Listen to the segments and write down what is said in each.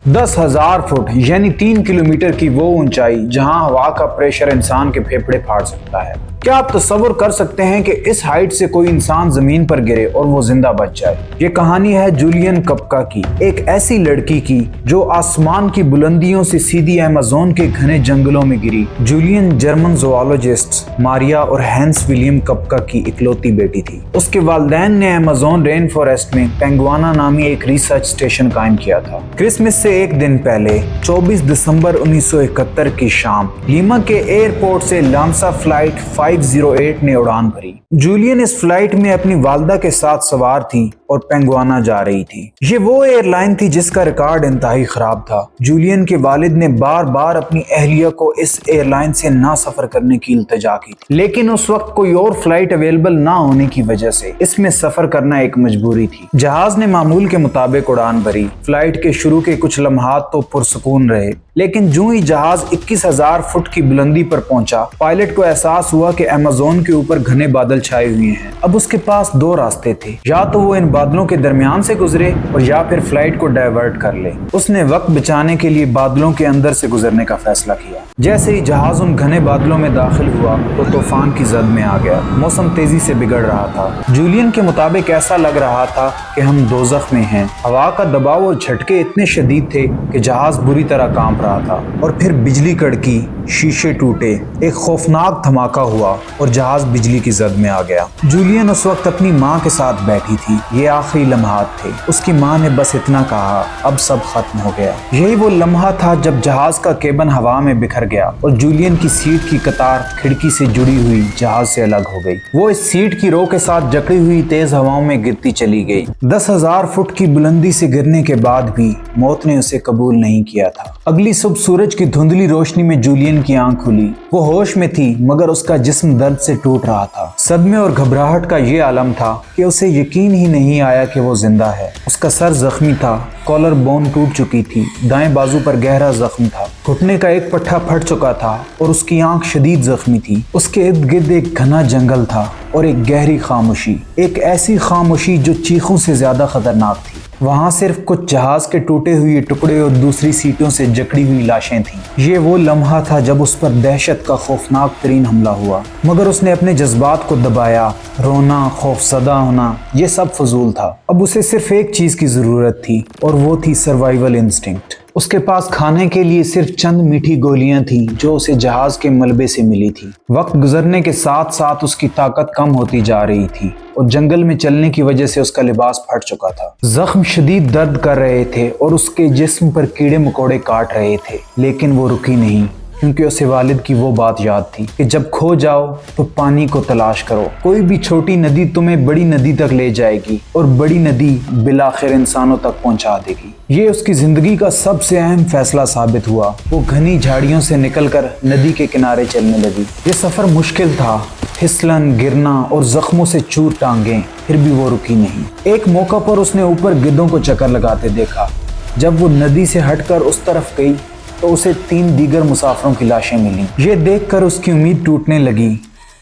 10,000 foot यानी 3 kilometre की वो ऊंचाई जहां हवा का प्रेशर इंसान के फेफड़े फाड़ सकता है। क्या आप तस्वर कर सकते हैं कि इस हाइट से कोई इंसान जमीन पर गिरे और वो जिंदा बच जाए? ये कहानी है जूलियन कपका की, एक ऐसी लड़की की जो आसमान की बुलंदियों से सीधी अमेज़न के घने जंगलों में गिरी। जूलियन जर्मन ज़ूलॉजिस्ट मारिया और हैंस विलियम कपका की इकलौती बेटी थी। उसके वालिदैन ने अमेज़न रेन फॉरेस्ट में पेंगुआना नामी एक रिसर्च स्टेशन कायम किया था। क्रिसमस से एक दिन पहले 24 दिसंबर 1971 की शाम लीमा के एयरपोर्ट से लामसा फ्लाइट 508 ने उड़ान भरी। जूलियन इस फ्लाइट में अपनी वालदा के साथ सवार थी और पेंगुआना जा रही थी। ये वो एयरलाइन थी जिसका रिकॉर्ड इंतहाई खराब था। जूलियन के वालिद ने बार बार अपनी अहलिया को इस एयरलाइन से ना सफर करने की इल्तिजा की थी, लेकिन उस वक्त कोई और फ्लाइट अवेलेबल ना होने की वजह से इसमें सफर करना एक मजबूरी थी। जहाज ने मामूल के मुताबिक उड़ान भरी। फ्लाइट के शुरू के कुछ लम्हात तो पुरसुकून रहे, लेकिन जो ही जहाज 21,000 फुट की बुलंदी पर पहुंचा, पायलट को एहसास हुआ कि अमेज़न के ऊपर घने बादल छाए हुए हैं। अब उसके पास दो रास्ते थे, या तो वो इन बादलों के दरमियान से गुजरे और या फिर फ्लाइट को डाइवर्ट कर ले। उसने वक्त बचाने के लिए बादलों के अंदर से गुजरने का फैसला किया। जैसे ही जहाज उन घने बादलों में दाखिल हुआ तो तूफान की जद में आ गया। मौसम तेजी से बिगड़ रहा था। जूलियन के मुताबिक ऐसा लग रहा था कि हम दोज़ख में हैं। हवा का दबाव और झटके इतने शदीद थे कि जहाज बुरी तरह कांप रहा था। और फिर बिजली कड़की, शीशे टूटे, एक खौफनाक धमाका हुआ और जहाज बिजली की जद में आ गया। जूलियन उस वक्त अपनी माँ के साथ बैठी थी। ये आखिरी लम्हात थे। उसकी माँ ने बस इतना कहा, अब सब खत्म हो गया। यही वो लम्हा था जब जहाज का केबन हवा में बिखर गया और जूलियन की सीट की कतार खिड़की से जुड़ी हुई जहाज से अलग हो गई। वो इस सीट की रो के साथ जकड़ी हुई तेज हवाओं में गिरती चली गई। 10,000 फुट की बुलंदी से गिरने के बाद भी मौत ने उसे कबूल नहीं किया था। अगली सुबह सूरज की धुंधली रोशनी में जूलियन की आंख खुली। वो होश में थी, मगर उसका जिस्म दर्द से टूट रहा था। सदमे और घबराहट का ये आलम था कि उसे यकीन ही नहीं आया कि वो जिंदा है। उसका सर जख्मी था, कॉलर बोन टूट चुकी थी, दाएं बाजू पर गहरा जख्म था, घुटने का एक पट्टा फट चुका था और उसकी आंख शदीद जख्मी थी। उसके इर्द गिर्द एक घना जंगल था और एक गहरी खामोशी, एक ऐसी खामोशी जो चीखों से ज्यादा खतरनाक थी। वहाँ सिर्फ कुछ जहाज के टूटे हुए टुकड़े और दूसरी सीटों से जकड़ी हुई लाशें थीं। ये वो लम्हा था जब उस पर दहशत का खौफनाक तरीन हमला हुआ, मगर उसने अपने जज्बात को दबाया। रोना, खौफजदा होना, ये सब फजूल था। अब उसे सिर्फ एक चीज की जरूरत थी और वो थी सर्वाइवल इंस्टिंक्ट। उसके पास खाने के लिए सिर्फ चंद मीठी गोलियां थीं जो उसे जहाज के मलबे से मिली थी। वक्त गुजरने के साथ साथ उसकी ताकत कम होती जा रही थी और जंगल में चलने की वजह से उसका लिबास फट चुका था। जख्म शदीद दर्द कर रहे थे और उसके जिस्म पर कीड़े मकोड़े काट रहे थे, लेकिन वो रुकी नहीं, क्योंकि उसे वालिद की वो बात याद थी कि जब खो जाओ तो पानी को तलाश करो। कोई भी छोटी नदी तुम्हें बड़ी नदी तक ले जाएगी और बड़ी नदी बिलाखिर इंसानों तक पहुंचा देगी। ये उसकी जिंदगी का सबसे अहम फैसला साबित हुआ। वो घनी झाड़ियों से निकलकर नदी के किनारे चलने लगी। ये सफर मुश्किल था, फिसलन, गिरना और जख्मों से चूर टांगें, फिर भी वो रुकी नहीं। एक मौका पर उसने ऊपर गिद्धों को चक्कर लगाते देखा। जब वो नदी से हटकर उस तरफ गई तो उसे 3 दीगर मुसाफिरों की लाशें मिली। ये देखकर उसकी उम्मीद टूटने लगी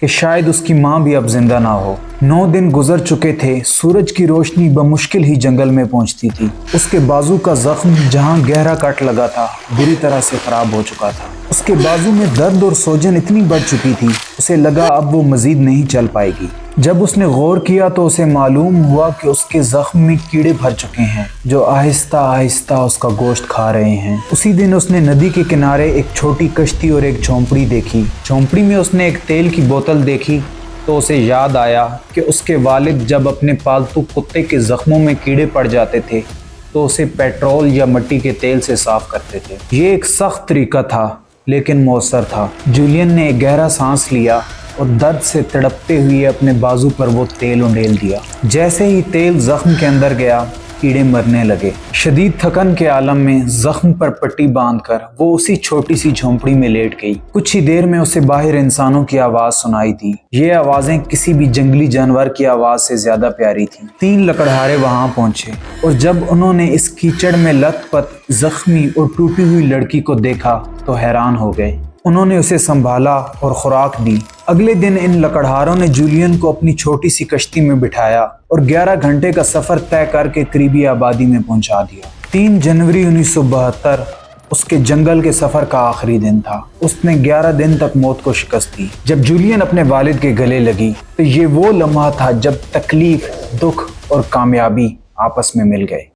कि शायद उसकी माँ भी अब जिंदा ना हो। 9 दिन गुजर चुके थे। सूरज की रोशनी बमुश्किल ही जंगल में पहुंचती थी। उसके बाजू का जख्म जहां गहरा कट लगा था बुरी तरह से खराब हो चुका था। उसके बाजू में दर्द और सोजन इतनी बढ़ चुकी थी, उसे लगा अब वो मजीद नहीं चल पाएगी। जब उसने गौर किया तो उसे मालूम हुआ कि उसके जख्म में कीड़े भर चुके हैं जो आहिस्ता आहिस्ता उसका गोश्त खा रहे हैं। उसी दिन उसने नदी के किनारे एक छोटी कश्ती और एक झोंपड़ी देखी। झोंपड़ी में उसने एक तेल की बोतल देखी तो उसे याद आया कि उसके वालिद जब अपने पालतू कुत्ते के जख्मों में कीड़े पड़ जाते थे तो उसे पेट्रोल या मिट्टी के तेल से साफ करते थे। ये एक सख्त तरीका था लेकिन मौसर था। जूलियन ने एक गहरा सांस लिया और दर्द से तड़पते हुए अपने बाजू पर वो तेल उंडेल दिया। जैसे ही तेल जख्म के अंदर गया, कीड़े मरने लगे। शदीद थकन के आलम में जख्म पर पट्टी बांधकर वो उसी छोटी सी झोंपड़ी में लेट गई। कुछ ही देर में उसे बाहर इंसानों की आवाज सुनाई दी। ये आवाजें किसी भी जंगली जानवर की आवाज से ज्यादा प्यारी थीं। 3 लकड़हारे वहां पहुंचे और जब उन्होंने इस कीचड़ में लथपथ, जख्मी और टूटी हुई लड़की को देखा तो हैरान हो गए। उन्होंने उसे संभाला और खुराक दी। अगले दिन इन लकड़हारों ने जूलियन को अपनी छोटी सी कश्ती में बिठाया और 11 घंटे का सफर तय करके करीबी आबादी में पहुंचा दिया। 3 जनवरी 1972 उसके जंगल के सफर का आखिरी दिन था। उसने 11 दिन तक मौत को शिकस्त दी। जब जूलियन अपने वालिद के गले लगी तो ये वो लम्हा था जब तकलीफ, दुख और कामयाबी आपस में मिल गए।